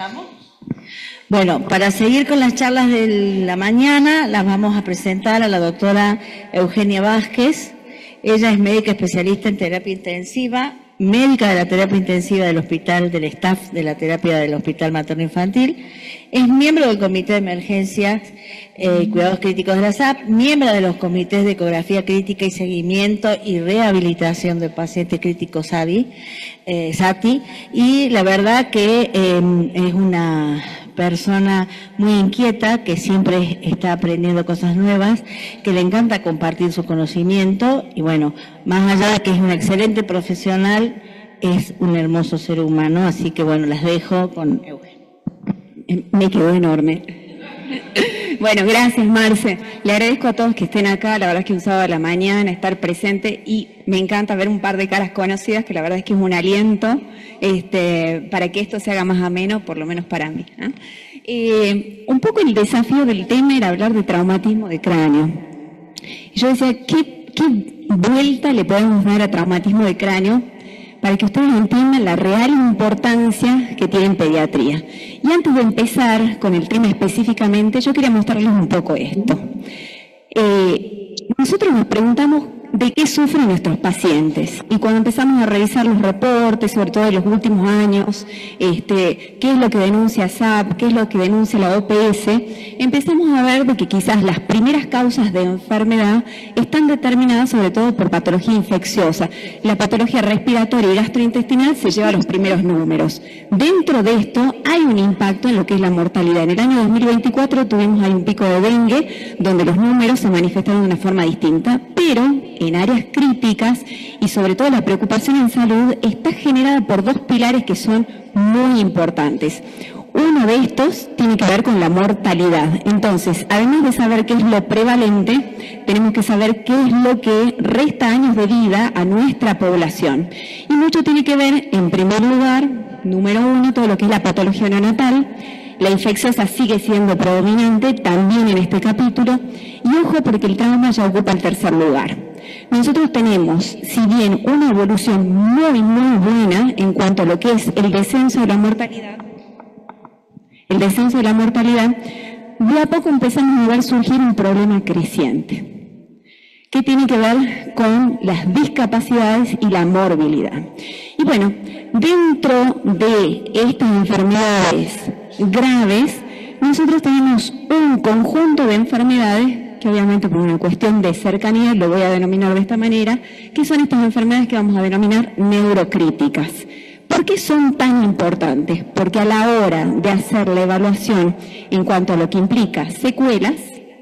¿Estamos? Bueno, para seguir con las charlas de la mañana, las vamos a presentar a la doctora Eugenia Vázquez. Ella es médica especialista en terapia intensiva, médica de la terapia intensiva del hospital, del staff de la terapia del Hospital Materno Infantil. Es miembro del Comité de Emergencias y Cuidados Críticos de la SAP, miembro de los comités de ecografía crítica y seguimiento y rehabilitación de pacientes críticos SATI, y la verdad que es una persona muy inquieta, que siempre está aprendiendo cosas nuevas, que le encanta compartir su conocimiento y bueno, más allá de que es un excelente profesional, es un hermoso ser humano, así que bueno, las dejo con Eugenia. Me quedó enorme. Bueno, gracias Marce. Le agradezco a todos que estén acá, la verdad es que un sábado a la mañana estar presente y me encanta ver un par de caras conocidas, que la verdad es que es un aliento para que esto se haga más ameno, por lo menos para mí. Un poco el desafío del tema era hablar de traumatismo de cráneo. Yo decía, ¿qué vuelta le podemos dar a traumatismo de cráneo para que ustedes entiendan la real importancia que tiene en pediatría? Y antes de empezar con el tema específicamente, yo quería mostrarles un poco esto. Nosotros nos preguntamos de qué sufren nuestros pacientes y cuando empezamos a revisar los reportes, sobre todo de los últimos años, qué es lo que denuncia SAP, qué es lo que denuncia la OPS, empezamos a ver de que quizás las primeras causas de enfermedad están determinadas sobre todo por patología infecciosa. La patología respiratoria y gastrointestinal se lleva los primeros números. Dentro de esto hay un impacto en lo que es la mortalidad. En el año 2024 tuvimos ahí un pico de dengue donde los números se manifestaron de una forma distinta, pero en áreas críticas y sobre todo la preocupación en salud está generada por dos pilares que son muy importantes. Uno de estos tiene que ver con la mortalidad. Entonces, además de saber qué es lo prevalente, tenemos que saber qué es lo que resta años de vida a nuestra población. Y mucho tiene que ver, en primer lugar, número uno, todo lo que es la patología neonatal. La infecciosa sigue siendo predominante también en este capítulo. Y ojo porque el trauma ya ocupa el tercer lugar. Nosotros tenemos, si bien una evolución muy, muy buena en cuanto a lo que es el descenso de la mortalidad, de a poco empezamos a ver surgir un problema creciente, que tiene que ver con las discapacidades y la morbilidad. Y bueno, dentro de estas enfermedades graves, nosotros tenemos un conjunto de enfermedades que obviamente por una cuestión de cercanía lo voy a denominar de esta manera, que son estas enfermedades que vamos a denominar neurocríticas. ¿Por qué son tan importantes? Porque a la hora de hacer la evaluación en cuanto a lo que implica secuelas,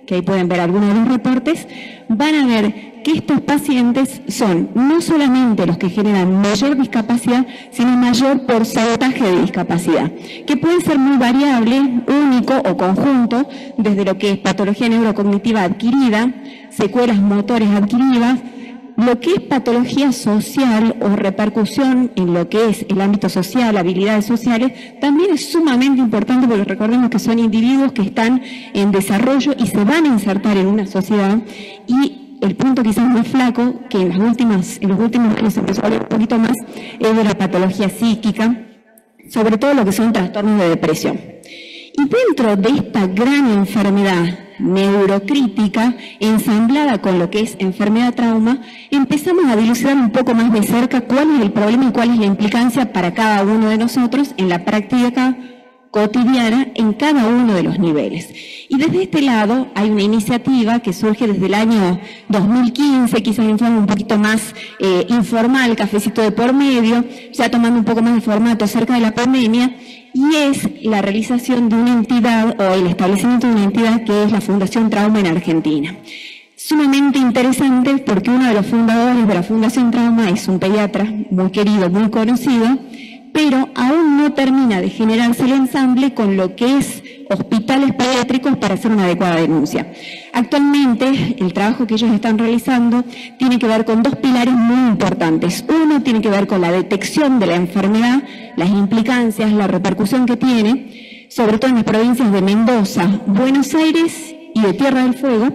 que ahí pueden ver algunos de los reportes, van a ver que estos pacientes son no solamente los que generan mayor discapacidad, sino mayor porcentaje de discapacidad, que puede ser muy variable, único o conjunto, desde lo que es patología neurocognitiva adquirida, secuelas motores adquiridas, lo que es patología social o repercusión en lo que es el ámbito social, habilidades sociales, también es sumamente importante porque recordemos que son individuos que están en desarrollo y se van a insertar en una sociedad. Y el punto quizás más flaco, que en los últimos años se empezó a hablar un poquito más, es de la patología psíquica, sobre todo lo que son trastornos de depresión. Y dentro de esta gran enfermedad neurocrítica, ensamblada con lo que es enfermedad trauma, empezamos a dilucidar un poco más de cerca cuál es el problema y cuál es la implicancia para cada uno de nosotros en la práctica cotidiana en cada uno de los niveles. Y desde este lado hay una iniciativa que surge desde el año 2015, quizás en forma un poquito más informal, cafecito de por medio, ya tomando un poco más de formato acerca de la pandemia, y es la realización de una entidad o el establecimiento de una entidad que es la Fundación Trauma en Argentina. Sumamente interesante porque uno de los fundadores de la Fundación Trauma es un pediatra muy querido, muy conocido, pero aún no termina de generarse el ensamble con lo que es hospitales pediátricos para hacer una adecuada denuncia. Actualmente, el trabajo que ellos están realizando tiene que ver con dos pilares muy importantes. Uno tiene que ver con la detección de la enfermedad, las implicancias, la repercusión que tiene, sobre todo en las provincias de Mendoza, Buenos Aires y de Tierra del Fuego,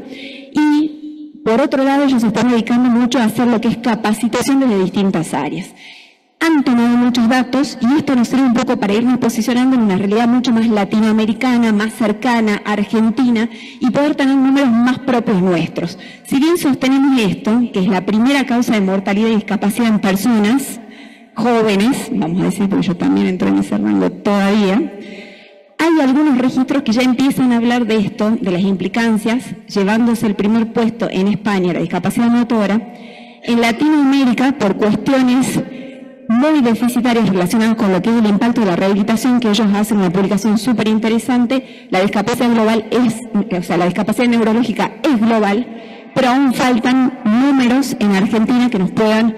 y por otro lado ellos se están dedicando mucho a hacer lo que es capacitación desde distintas áreas. han tomado muchos datos y esto nos sirve un poco para irnos posicionando en una realidad mucho más latinoamericana, más cercana, argentina, y poder tener números más propios nuestros. Si bien sostenemos esto, que es la primera causa de mortalidad y discapacidad en personas jóvenes, vamos a decir, porque yo también entro en ese rango todavía, hay algunos registros que ya empiezan a hablar de esto, de las implicancias, llevándose el primer puesto en España, la discapacidad motora. En Latinoamérica, por cuestiones muy deficitarias relacionadas con lo que es el impacto de la rehabilitación, que ellos hacen una publicación súper interesante, la discapacidad global la discapacidad neurológica es global, pero aún faltan números en Argentina que nos puedan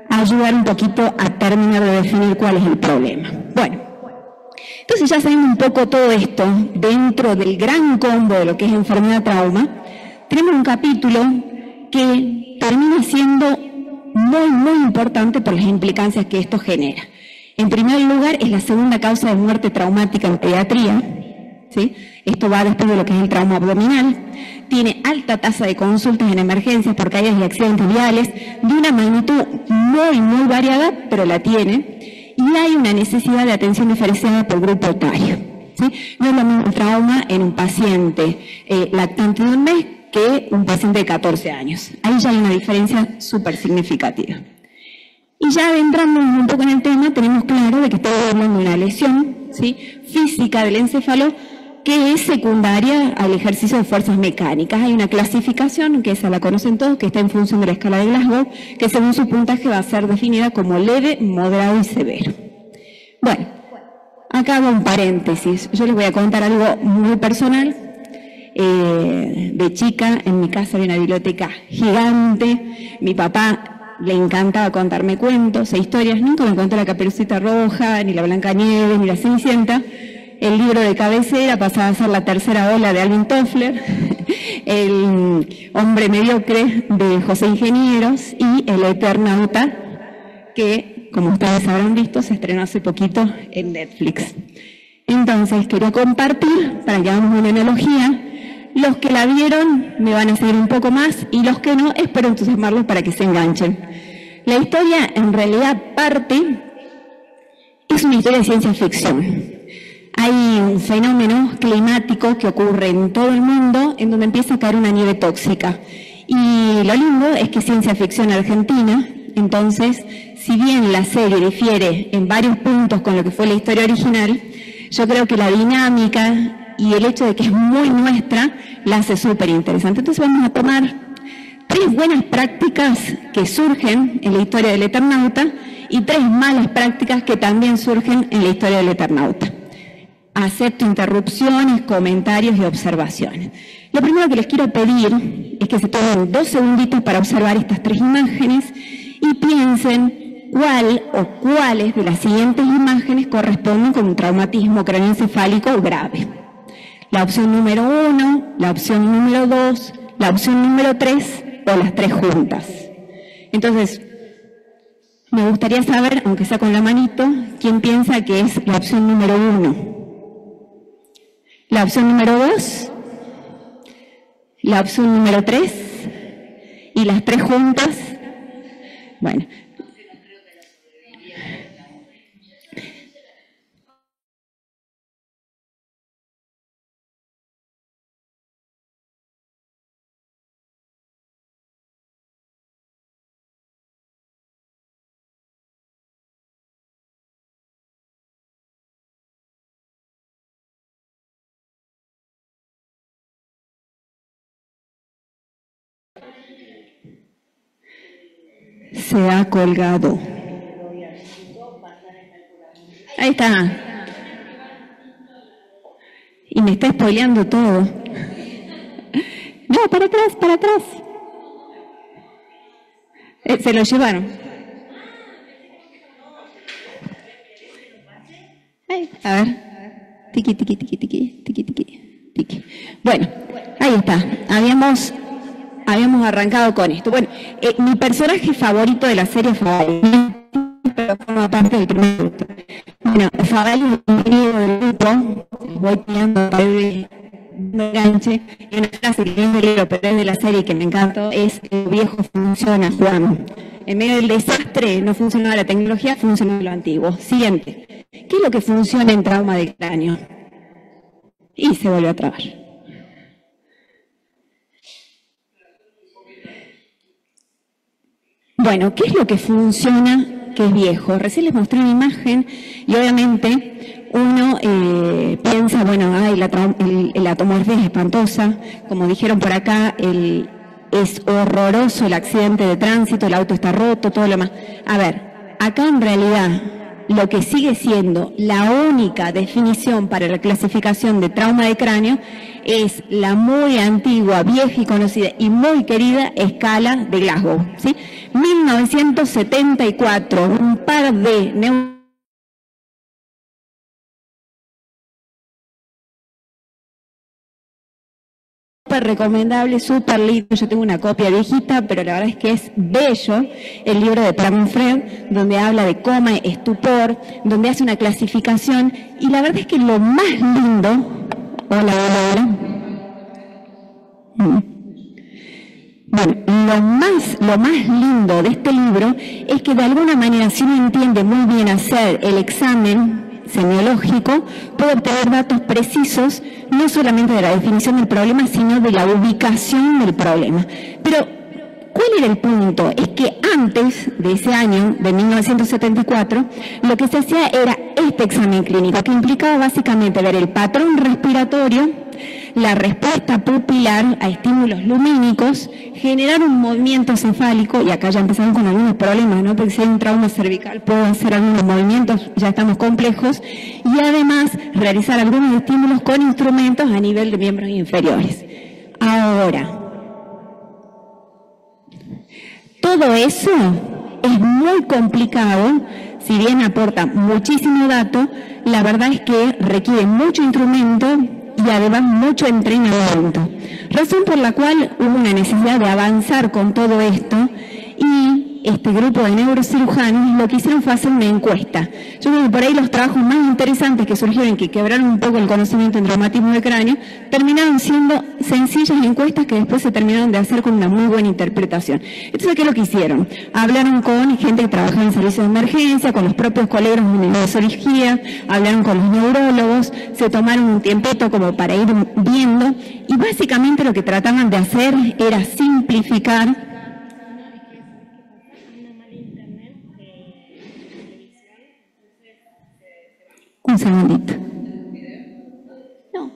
ayudar un poquito a terminar de definir cuál es el problema. Bueno, entonces ya sabiendo un poco todo esto, dentro del gran combo de lo que es enfermedad-trauma, tenemos un capítulo que termina siendo muy importante por las implicancias que esto genera. En primer lugar, es la segunda causa de muerte traumática en pediatría, ¿sí? Esto va después de lo que es el trauma abdominal. Tiene alta tasa de consultas en emergencias por caídas y accidentes viales, de una magnitud muy variada, pero la tiene. Y hay una necesidad de atención diferenciada por grupo etario, ¿sí? No es lo mismo el trauma en un paciente lactante de un mes que un paciente de 14 años. Ahí ya hay una diferencia súper significativa. Y ya adentrándonos un poco en el tema, tenemos claro de que estamos hablando de una lesión, ¿sí?, física del encéfalo que es secundaria al ejercicio de fuerzas mecánicas. Hay una clasificación, que esa la conocen todos, que está en función de la escala de Glasgow, que según su puntaje va a ser definida como leve, moderado y severo. Bueno, acá hago un paréntesis. Yo les voy a contar algo muy personal. De chica, en mi casa había una biblioteca gigante. Mi papá le encantaba contarme cuentos e historias. Nunca me contó la Caperucita Roja, ni la Blancanieves, ni la Cenicienta. El libro de cabecera pasaba a ser La tercera ola de Alvin Toffler, El hombre mediocre de José Ingenieros y El Eternauta, que, como ustedes habrán visto, se estrenó hace poquito en Netflix. Entonces, quería compartir, para que hagamos una analogía. Los que la vieron me van a seguir un poco más y los que no, espero entusiasmarlos para que se enganchen. La historia, en realidad, es una historia de ciencia ficción. Hay un fenómeno climático que ocurre en todo el mundo en donde empieza a caer una nieve tóxica. Y lo lindo es que es ciencia ficción argentina, entonces, si bien la serie difiere en varios puntos con lo que fue la historia original, yo creo que la dinámica y el hecho de que es muy nuestra la hace súper interesante. Entonces vamos a tomar 3 buenas prácticas que surgen en la historia del Eternauta y 3 malas prácticas que también surgen en la historia del Eternauta. Acepto interrupciones, comentarios y observaciones. Lo primero que les quiero pedir es que se tomen 2 segunditos para observar estas 3 imágenes y piensen cuál o cuáles de las siguientes imágenes corresponden con un traumatismo craneoencefálico grave. La opción número 1, la opción número 2, la opción número 3 o las 3 juntas. Entonces, me gustaría saber, aunque sea con la manito, quién piensa que es la opción número 1. La opción número 2, la opción número 3 y las 3 juntas. Bueno. Se ha colgado. Ahí está. Y me está spoileando todo. No, para atrás, para atrás. Se lo llevaron. A ver. Tiqui, tiqui, tiqui, tiqui, tiqui, tiqui, tiqui. Bueno, ahí está. Habíamos arrancado con esto. Bueno, mi personaje favorito de la serie fue pero forma parte del primer grupo. Bueno, Fabal es un ingeniero del grupo, voy tirando para el enganche, y una frase que no es del libro, pero es de la serie que me encantó, es: el viejo funciona, Juan. en medio del desastre no funcionaba la tecnología, funcionó lo antiguo. Siguiente. ¿Qué es lo que funciona en trauma de cráneo? Y se volvió a trabar. Bueno, ¿qué es lo que funciona que es viejo? Recién les mostré una imagen y obviamente uno piensa, bueno, ay, la atomorfia es espantosa, como dijeron por acá, es horroroso el accidente de tránsito, el auto está roto, todo lo demás. A ver, acá en realidad lo que sigue siendo la única definición para la clasificación de trauma de cráneo es la muy antigua, vieja y conocida y muy querida escala de Glasgow, ¿sí? 1974, un par de súper recomendable, súper lindo. Yo tengo una copia viejita, pero la verdad es que es bello el libro de Planfred, donde habla de coma, estupor, donde hace una clasificación. Y la verdad es que lo más lindo... Hola. Bueno, lo más lindo de este libro es que de alguna manera, si uno entiende muy bien hacer el examen semiológico, puede obtener datos precisos, no solamente de la definición del problema, sino de la ubicación del problema. Pero, ¿cuál era el punto? Es que antes de ese año, de 1974, lo que se hacía era este examen clínico, que implicaba básicamente ver el patrón respiratorio, la respuesta pupilar a estímulos lumínicos, generar un movimiento cefálico, y acá ya empezamos con algunos problemas, ¿no? Porque si hay un trauma cervical puedo hacer algunos movimientos, ya estamos complejos, y además realizar algunos estímulos con instrumentos a nivel de miembros inferiores. Ahora, todo eso es muy complicado, si bien aporta muchísimo dato, la verdad es que requiere mucho instrumento y además mucho entrenamiento. Razón por la cual hubo una necesidad de avanzar con todo esto y este grupo de neurocirujanos lo que hicieron fue hacer una encuesta. Yo creo que por ahí los trabajos más interesantes que surgieron, que quebraron un poco el conocimiento en traumatismo de cráneo, terminaron siendo sencillas encuestas que después se terminaron de hacer con una muy buena interpretación. Entonces, ¿qué es lo que hicieron? Hablaron con gente que trabajaba en servicios de emergencia, con los propios colegas de neurocirugía, hablaron con los neurólogos, se tomaron un tiempito como para ir viendo, y básicamente lo que trataban de hacer era simplificar. Un segundito. No.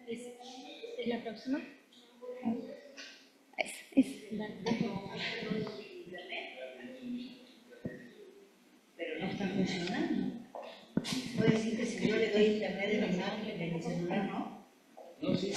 ¿Es la próxima? Es la próxima. Pero no está funcionando. ¿Puede decir que si yo le doy internet de mi celular, no? No, sí.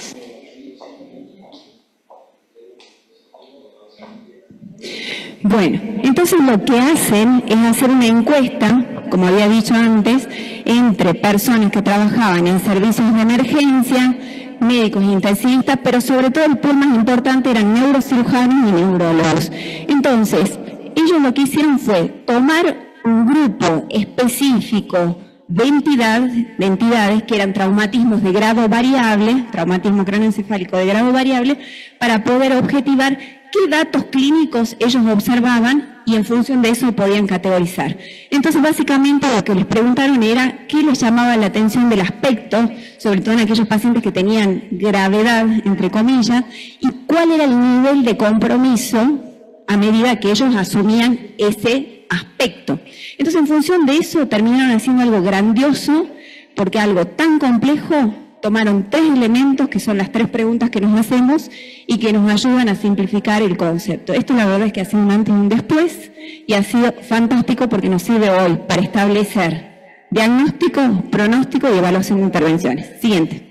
Bueno, entonces lo que hacen es hacer una encuesta, como había dicho antes, entre personas que trabajaban en servicios de emergencia, médicos intensivistas, pero sobre todo el pool más importante eran neurocirujanos y neurólogos. Entonces, ellos lo que hicieron fue tomar un grupo específico de entidades que eran traumatismos de grado variable, traumatismo cráneoencefálico de grado variable, para poder objetivar qué datos clínicos ellos observaban y en función de eso podían categorizar. Entonces, básicamente lo que les preguntaron era qué les llamaba la atención del aspecto, sobre todo en aquellos pacientes que tenían gravedad, entre comillas, y cuál era el nivel de compromiso a medida que ellos asumían ese aspecto. Entonces, en función de eso, terminaron haciendo algo grandioso, porque algo tan complejo, tomaron 3 elementos, que son las 3 preguntas que nos hacemos, y que nos ayudan a simplificar el concepto. Esto la verdad es que ha sido un antes y un después, y ha sido fantástico porque nos sirve hoy para establecer diagnóstico, pronóstico y evaluación de intervenciones. Siguiente.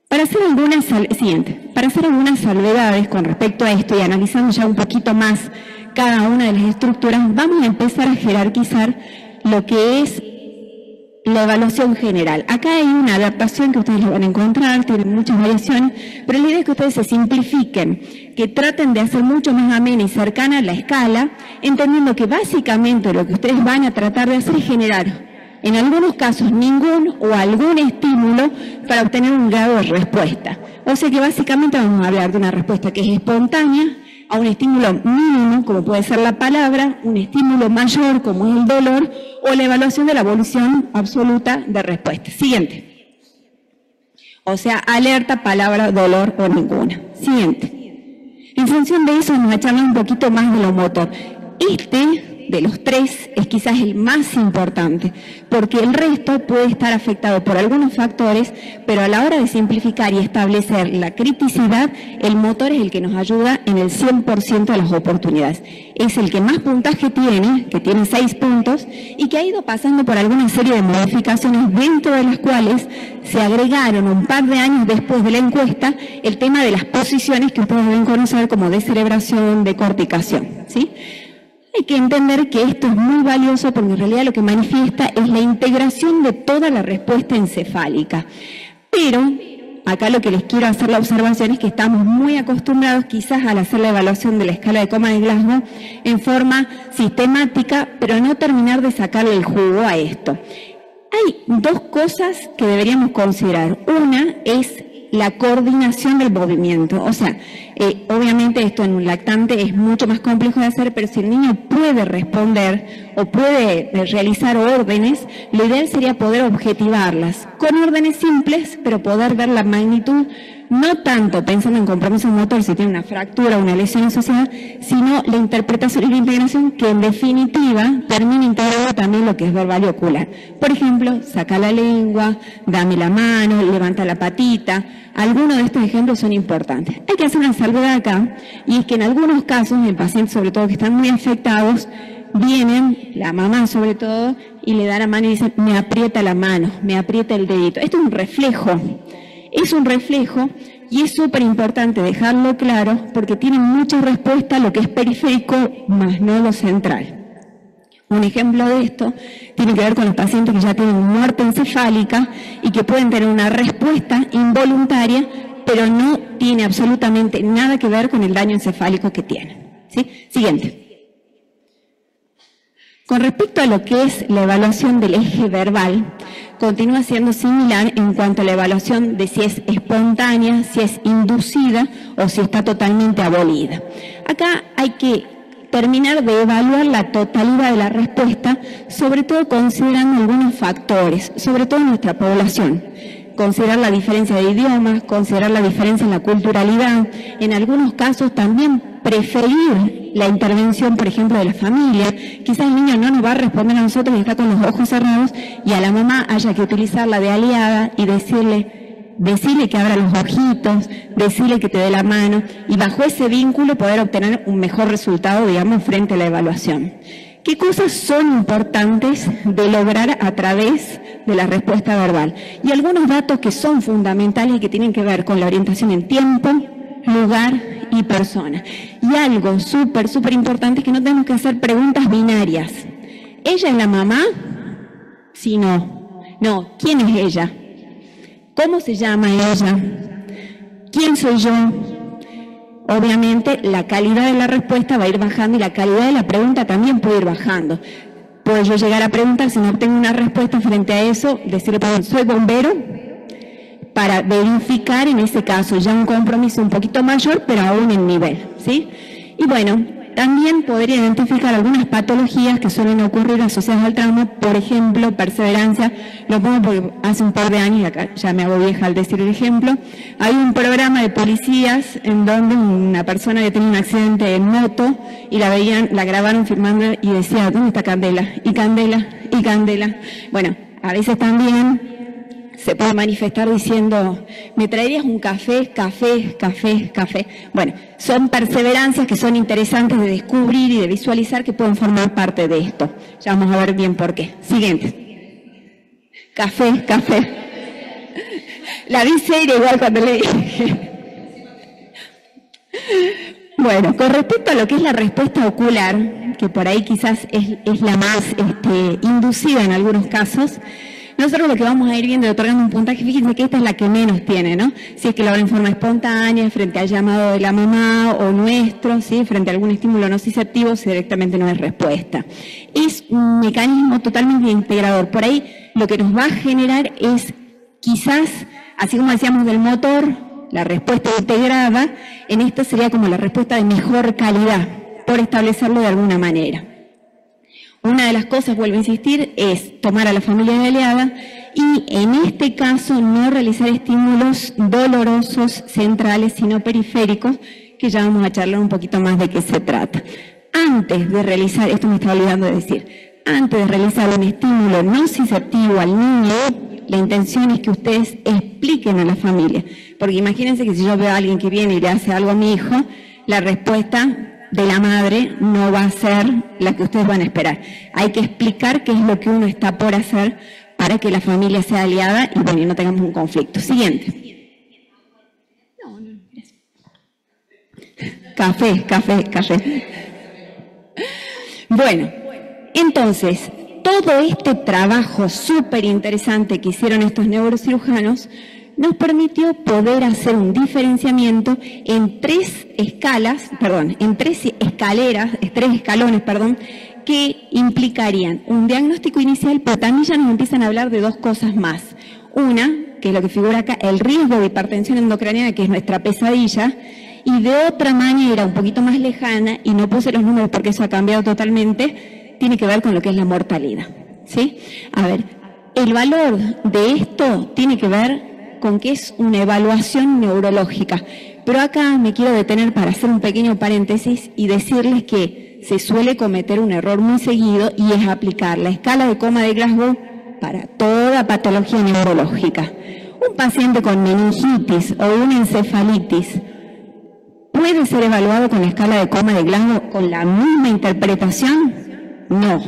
Para hacer algunas salvedades con respecto a esto y analizando ya un poquito más cada una de las estructuras, vamos a empezar a jerarquizar lo que es la evaluación general. Acá hay una adaptación que ustedes lo van a encontrar, tienen muchas variaciones, pero la idea es que ustedes se simplifiquen, que traten de hacer mucho más amena y cercana la escala, entendiendo que básicamente lo que ustedes van a tratar de hacer es generar, en algunos casos, ningún o algún estímulo para obtener un grado de respuesta. O sea que básicamente vamos a hablar de una respuesta que es espontánea, a un estímulo mínimo, como puede ser la palabra, un estímulo mayor, como es el dolor, o la evaluación de la evolución absoluta de respuesta. Siguiente. O sea, alerta, palabra, dolor o ninguna. Siguiente. En función de eso nos va a charlar un poquito más de lo motor. De los tres es quizás el más importante, porque el resto puede estar afectado por algunos factores, pero a la hora de simplificar y establecer la criticidad, el motor es el que nos ayuda en el 100% de las oportunidades. Es el que más puntaje tiene, que tiene 6 puntos, y que ha ido pasando por alguna serie de modificaciones, dentro de las cuales se agregaron un par de años después de la encuesta el tema de las posiciones que ustedes deben conocer como descerebración, decorticación, ¿sí? Hay que entender que esto es muy valioso porque en realidad lo que manifiesta es la integración de toda la respuesta encefálica. Pero acá lo que les quiero hacer la observación es que estamos muy acostumbrados quizás al hacer la evaluación de la escala de Coma de Glasgow en forma sistemática, pero no terminar de sacarle el jugo a esto. Hay dos cosas que deberíamos considerar. Una es la coordinación del movimiento. O sea, obviamente esto en un lactante es mucho más complejo de hacer, pero si el niño puede responder o puede realizar órdenes, lo ideal sería poder objetivarlas con órdenes simples, pero poder ver la magnitud, no tanto pensando en compromiso motor si tiene una fractura o una lesión asociada, sino la interpretación y la integración que en definitiva termina integrando también lo que es verbal y ocular. Por ejemplo, saca la lengua, dame la mano, levanta la patita. Algunos de estos ejemplos son importantes. Hay que hacer una salvedad acá, y es que en algunos casos, en pacientes sobre todo que están muy afectados, vienen, la mamá sobre todo, y le da la mano y dicen, me aprieta la mano, me aprieta el dedito. Esto es un reflejo. Es un reflejo y es súper importante dejarlo claro porque tiene mucha respuesta a lo que es periférico más no lo central. Un ejemplo de esto tiene que ver con los pacientes que ya tienen muerte encefálica y que pueden tener una respuesta involuntaria, pero no tiene absolutamente nada que ver con el daño encefálico que tienen. ¿Sí? Siguiente. Con respecto a lo que es la evaluación del eje verbal, continúa siendo similar en cuanto a la evaluación de si es espontánea, si es inducida o si está totalmente abolida. Acá hay que terminar de evaluar la totalidad de la respuesta, sobre todo considerando algunos factores, sobre todo en nuestra población. Considerar la diferencia de idiomas, considerar la diferencia en la culturalidad, en algunos casos también preferir la intervención, por ejemplo, de la familia. Quizás el niño no nos va a responder a nosotros y está con los ojos cerrados y a la mamá haya que utilizarla de aliada y decirle que abra los ojitos, decirle que te dé la mano y bajo ese vínculo poder obtener un mejor resultado, digamos, frente a la evaluación. ¿Qué cosas son importantes de lograr a través de la respuesta verbal? Y algunos datos que son fundamentales y que tienen que ver con la orientación en tiempo, lugar y persona. Y algo súper importante es que no tenemos que hacer preguntas binarias. ¿Ella es la mamá? Sí, no. No, ¿quién es ella? ¿Cómo se llama ella? ¿Quién soy yo? Obviamente la calidad de la respuesta va a ir bajando y la calidad de la pregunta también puede ir bajando. Puedo yo llegar a preguntar, si no obtengo una respuesta frente a eso, decirle, ¿soy bombero? Para verificar en ese caso ya un compromiso un poquito mayor, pero aún en nivel, ¿sí? Y bueno, también podría identificar algunas patologías que suelen ocurrir asociadas al trauma, por ejemplo, perseverancia. Lo pongo porque hace un par de años, y acá ya me hago vieja al decir el ejemplo, hay un programa de policías en donde una persona que tenía un accidente en moto y la grabaron filmando y decía, ¿dónde está Candela? Y Candela, y Candela. Bueno, a veces también se puede manifestar diciendo, ¿me traerías un café, café, café, café? Bueno, son perseverancias que son interesantes de descubrir y de visualizar que pueden formar parte de esto. Ya vamos a ver bien por qué. Siguiente. Café, café. La vi seria igual cuando le dije. Bueno, con respecto a lo que es la respuesta ocular, que por ahí quizás es la más inducida en algunos casos, nosotros lo que vamos a ir viendo y otorgando un puntaje, fíjense que esta es la que menos tiene, ¿no? Si es que lo hago en forma espontánea, frente al llamado de la mamá o nuestro, ¿sí? Frente a algún estímulo nociceptivo, si directamente no es respuesta. Es un mecanismo totalmente integrador. Por ahí lo que nos va a generar es quizás, así como decíamos del motor, la respuesta integrada, en esta sería como la respuesta de mejor calidad, por establecerlo de alguna manera. Una de las cosas, vuelvo a insistir, es tomar a la familia baleada y en este caso no realizar estímulos dolorosos centrales, sino periféricos, que ya vamos a charlar un poquito más de qué se trata. Antes de realizar, esto me estaba olvidando de decir, antes de realizar un estímulo nociceptivo al niño, la intención es que ustedes expliquen a la familia. Porque imagínense que si yo veo a alguien que viene y le hace algo a mi hijo, la respuesta de la madre no va a ser la que ustedes van a esperar. Hay que explicar qué es lo que uno está por hacer para que la familia sea aliada y bueno, y no tengamos un conflicto. Siguiente. Café. Bueno, entonces, todo este trabajo súper interesante que hicieron estos neurocirujanos nos permitió poder hacer un diferenciamiento en tres escalones, que implicarían un diagnóstico inicial, pero también ya nos empiezan a hablar de dos cosas más. Una, que es lo que figura acá, el riesgo de hipertensión endocraniana, que es nuestra pesadilla, y de otra manera, un poquito más lejana, y no puse los números porque eso ha cambiado totalmente, tiene que ver con lo que es la mortalidad, ¿sí? A ver, el valor de esto tiene que ver con que es una evaluación neurológica. Pero acá me quiero detener para hacer un pequeño paréntesis y decirles que se suele cometer un error muy seguido y es aplicar la escala de coma de Glasgow para toda patología neurológica. Un paciente con meningitis o una encefalitis ¿puede ser evaluado con la escala de coma de Glasgow con la misma interpretación? No.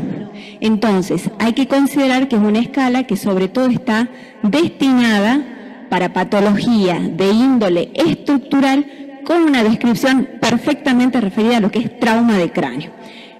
Entonces, hay que considerar que es una escala que sobre todo está destinada para patología de índole estructural con una descripción perfectamente referida a lo que es trauma de cráneo.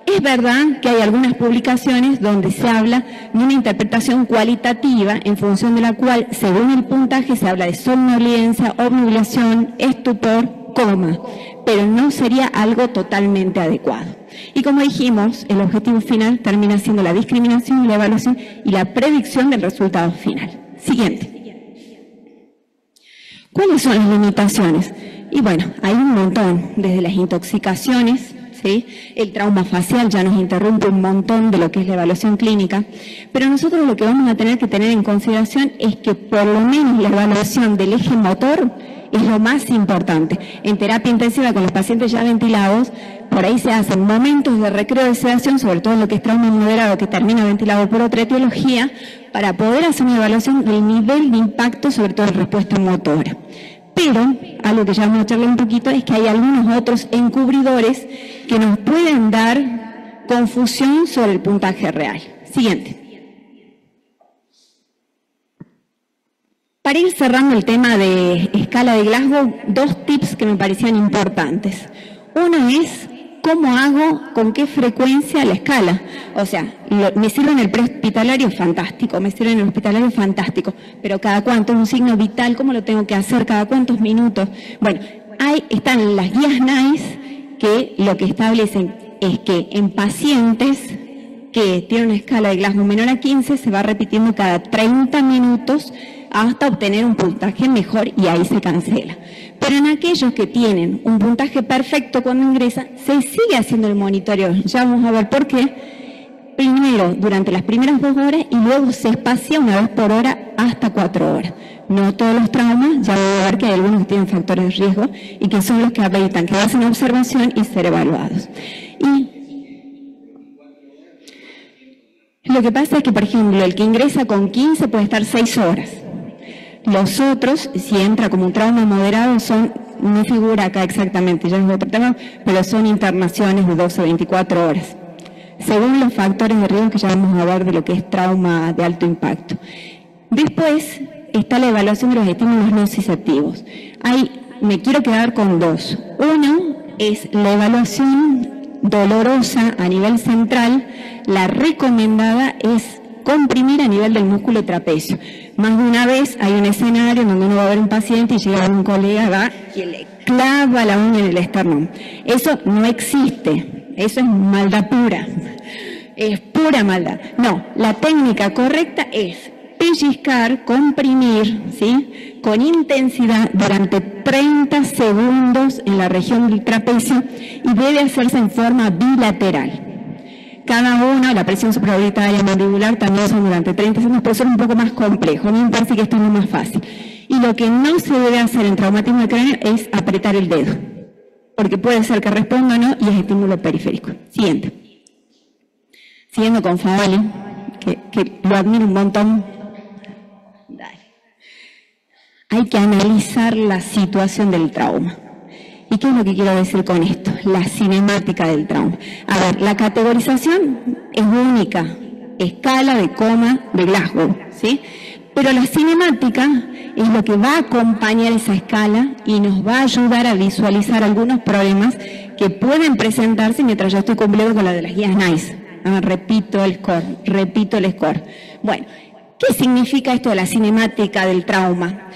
Es verdad que hay algunas publicaciones donde se habla de una interpretación cualitativa en función de la cual, según el puntaje, se habla de somnolencia, obnubilación, estupor, coma, pero no sería algo totalmente adecuado. Y como dijimos, el objetivo final termina siendo la discriminación y la evaluación y la predicción del resultado final. Siguiente. ¿Cuáles son las limitaciones? Y bueno, hay un montón, desde las intoxicaciones, ¿sí? El trauma facial ya nos interrumpe un montón de lo que es la evaluación clínica, pero nosotros lo que vamos a tener que tener en consideración es que por lo menos la evaluación del eje motor es lo más importante. En terapia intensiva con los pacientes ya ventilados, por ahí se hacen momentos de recreo de sedación, sobre todo en lo que es trauma moderado que termina ventilado por otra etiología, para poder hacer una evaluación del nivel de impacto, sobre todo en respuesta motora. Pero, algo que ya vamos a charlar un poquito, es que hay algunos otros encubridores que nos pueden dar confusión sobre el puntaje real. Siguiente. Para ir cerrando el tema de escala de Glasgow, dos tips que me parecían importantes. Uno es, ¿cómo hago, con qué frecuencia la escala? O sea, me sirve en el prehospitalario, fantástico, me sirve en el hospitalario, fantástico, pero cada cuánto, es un signo vital, ¿cómo lo tengo que hacer? ¿Cada cuántos minutos? Bueno, ahí están las guías NICE que lo que establecen es que en pacientes que tienen una escala de Glasgow menor a 15 se va repitiendo cada 30 minutos hasta obtener un puntaje mejor y ahí se cancela. Pero en aquellos que tienen un puntaje perfecto cuando ingresa, se sigue haciendo el monitoreo. Ya vamos a ver por qué. Primero, durante las primeras 2 horas y luego se espacia una vez por hora hasta 4 horas. No todos los traumas, ya voy a ver que hay algunos que tienen factores de riesgo y que son los que ameritan quedarse en observación y ser evaluados. Y lo que pasa es que, por ejemplo, el que ingresa con 15 puede estar 6 horas. Los otros, si entra como un trauma moderado, no figura acá exactamente, ya les voy a tratar, pero son internaciones de 12 a 24 horas, según los factores de riesgo que ya vamos a ver de lo que es trauma de alto impacto. Después está la evaluación de los estímulos nociceptivos. Ahí me quiero quedar con dos. Uno es la evaluación dolorosa a nivel central. La recomendada es comprimir a nivel del músculo trapecio. Más de una vez hay un escenario en donde uno va a ver un paciente y llega un colega que le clava la uña en el esternón. Eso no existe, eso es maldad pura, es pura maldad. No, la técnica correcta es pellizcar, comprimir, ¿sí?, con intensidad durante 30 segundos en la región del trapecio y debe hacerse en forma bilateral. Cada uno, la presión supraorbitaria mandibular también son durante 30 segundos, pero son un poco más complejo. A mí me parece que esto es lo más fácil. Y lo que no se debe hacer en traumatismo de cráneo es apretar el dedo, porque puede ser que responda o no y es estímulo periférico. Siguiente. Siguiendo con Favale, que lo admiro un montón. Dale. Hay que analizar la situación del trauma. ¿Y qué es lo que quiero decir con esto? La cinemática del trauma. A ver, la categorización es única, escala de coma de Glasgow, ¿sí? Pero la cinemática es lo que va a acompañar esa escala y nos va a ayudar a visualizar algunos problemas que pueden presentarse mientras yo estoy cumpliendo con la de las guías NICE. Repito el score. Bueno, ¿qué significa esto de la cinemática del trauma?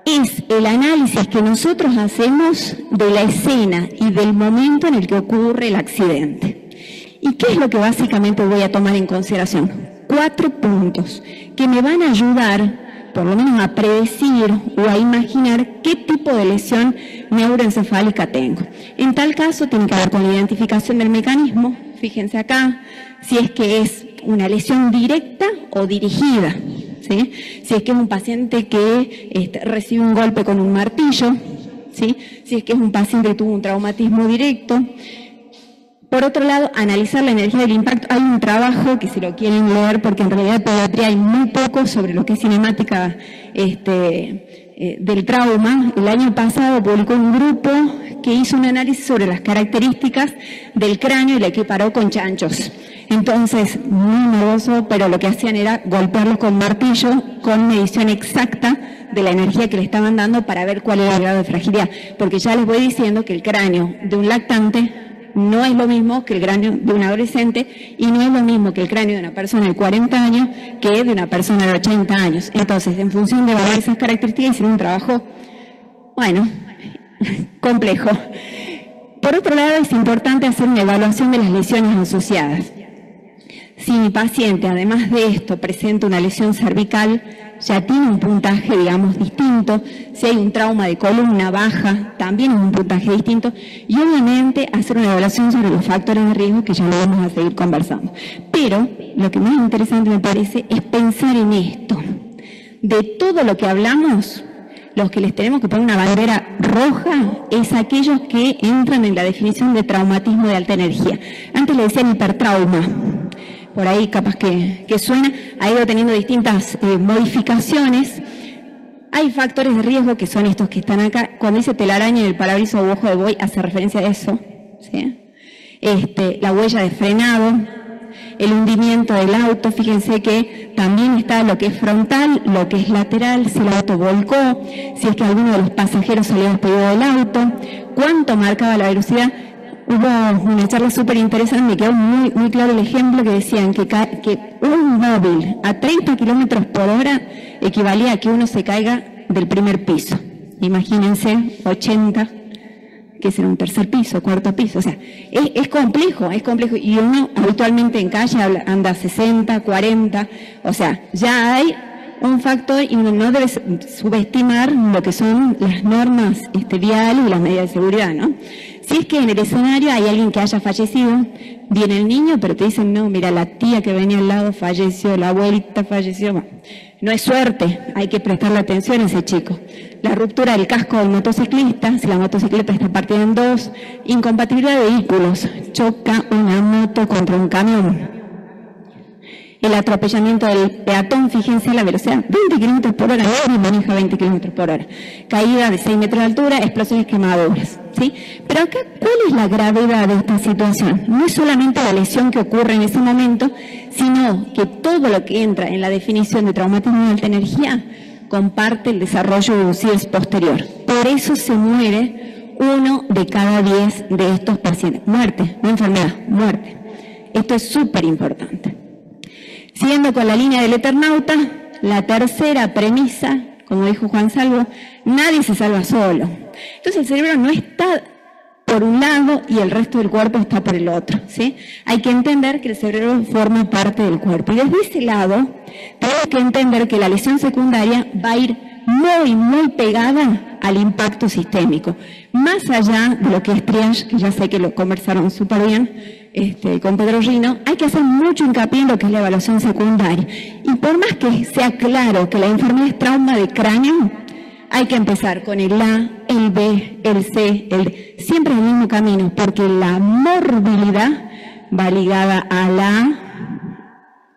Es el análisis que nosotros hacemos de la escena y del momento en el que ocurre el accidente. ¿Y qué es lo que básicamente voy a tomar en consideración? 4 puntos que me van a ayudar, por lo menos a predecir o a imaginar qué tipo de lesión neuroencefálica tengo. En tal caso, tiene que ver con la identificación del mecanismo. Fíjense acá, si es que es una lesión directa o dirigida. ¿Sí? Si es que es un paciente que recibe un golpe con un martillo, ¿sí? Si es que es un paciente que tuvo un traumatismo directo. Por otro lado, analizar la energía del impacto. Hay un trabajo que si lo quieren leer, porque en realidad en pediatría hay muy poco sobre lo que es cinemática del trauma. El año pasado publicó un grupo que hizo un análisis sobre las características del cráneo y la equiparó con chanchos. Entonces, muy nervoso, pero lo que hacían era golpearlos con martillo con medición exacta de la energía que le estaban dando para ver cuál era el grado de fragilidad. Porque ya les voy diciendo que el cráneo de un lactante no es lo mismo que el cráneo de un adolescente y no es lo mismo que el cráneo de una persona de 40 años que de una persona de 80 años. Entonces, en función de evaluar esas características, hicieron un trabajo, bueno, complejo. Por otro lado, es importante hacer una evaluación de las lesiones asociadas. Si mi paciente, además de esto, presenta una lesión cervical, ya tiene un puntaje, digamos, distinto. Si hay un trauma de columna baja, también es un puntaje distinto. Y obviamente hacer una evaluación sobre los factores de riesgo, que ya lo vamos a seguir conversando. Pero lo que más interesante me parece es pensar en esto. De todo lo que hablamos, los que les tenemos que poner una bandera roja es aquellos que entran en la definición de traumatismo de alta energía. Antes le decían hipertrauma. Por ahí capaz que suena, ha ido teniendo distintas modificaciones. Hay factores de riesgo que son estos que están acá. Cuando dice telaraña en el parabrisas o ojo de buey, hace referencia a eso, ¿sí? La huella de frenado, el hundimiento del auto. Fíjense que también está lo que es frontal, lo que es lateral, si el auto volcó, si es que alguno de los pasajeros salió despedido del auto, cuánto marcaba la velocidad. Hubo una charla súper interesante, me quedó muy claro el ejemplo que decían que un móvil a 30 kilómetros por hora equivalía a que uno se caiga del primer piso. Imagínense, 80, que será un tercer piso, cuarto piso. O sea, es complejo. Y uno habitualmente en calle anda 60, 40. O sea, ya hay un factor y uno no debe subestimar lo que son las normas viales y las medidas de seguridad, ¿no? Si es que en el escenario hay alguien que haya fallecido, viene el niño, pero te dicen, no, mira, la tía que venía al lado falleció, la abuelita falleció. Bueno, no es suerte, hay que prestarle atención a ese chico. La ruptura del casco del motociclista, si la motocicleta está partida en dos, incompatibilidad de vehículos, choca una moto contra un camión. El atropellamiento del peatón, fíjense la velocidad, 20 km por hora, nadie maneja 20 km por hora. Caída de 6 metros de altura, explosiones, quemaduras, ¿sí? Pero acá, ¿cuál es la gravedad de esta situación? No es solamente la lesión que ocurre en ese momento, sino que todo lo que entra en la definición de traumatismo de alta energía comparte el desarrollo de un CIRS posterior. Por eso se muere 1 de cada 10 de estos pacientes. Muerte, no enfermedad, muerte. Esto es súper importante. Siguiendo con la línea del Eternauta, la tercera premisa, como dijo Juan Salvo, nadie se salva solo. Entonces el cerebro no está por un lado y el resto del cuerpo está por el otro, ¿sí? Hay que entender que el cerebro forma parte del cuerpo. Y desde ese lado, tenemos que entender que la lesión secundaria va a ir muy pegada al impacto sistémico. Más allá de lo que es triage, que ya sé que lo conversaron súper bien con Pedro Rino, hay que hacer mucho hincapié en lo que es la evaluación secundaria. Y por más que sea claro que la enfermedad es trauma de cráneo, hay que empezar con el A, el B, el C, el D. Siempre el mismo camino, porque la morbilidad va ligada a la A,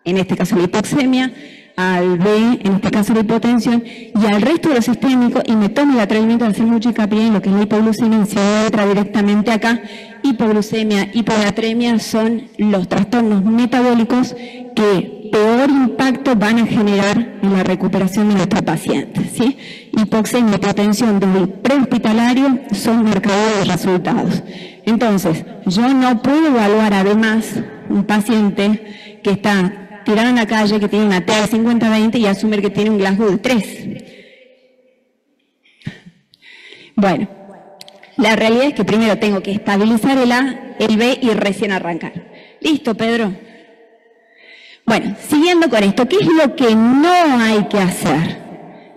en este caso la hipoxemia, al B, en este caso la hipotensión, y al resto de los sistémicos, y me tomo el atrevimiento de hacer mucho hincapié en lo que es la hipoglucemia, se entra directamente acá. Hipoglucemia, hiponatremia son los trastornos metabólicos que peor impacto van a generar en la recuperación de nuestra paciente, ¿sí? Hipoxemia, hipotensión desde el prehospitalario son marcadores de resultados. Entonces, yo no puedo evaluar además un paciente que está tirado en la calle, que tiene una TEA de 50-20 y asumir que tiene un Glasgow de 3. Bueno, la realidad es que primero tengo que estabilizar el A, el B y recién arrancar. ¿Listo, Pedro? Bueno, siguiendo con esto, ¿qué es lo que no hay que hacer?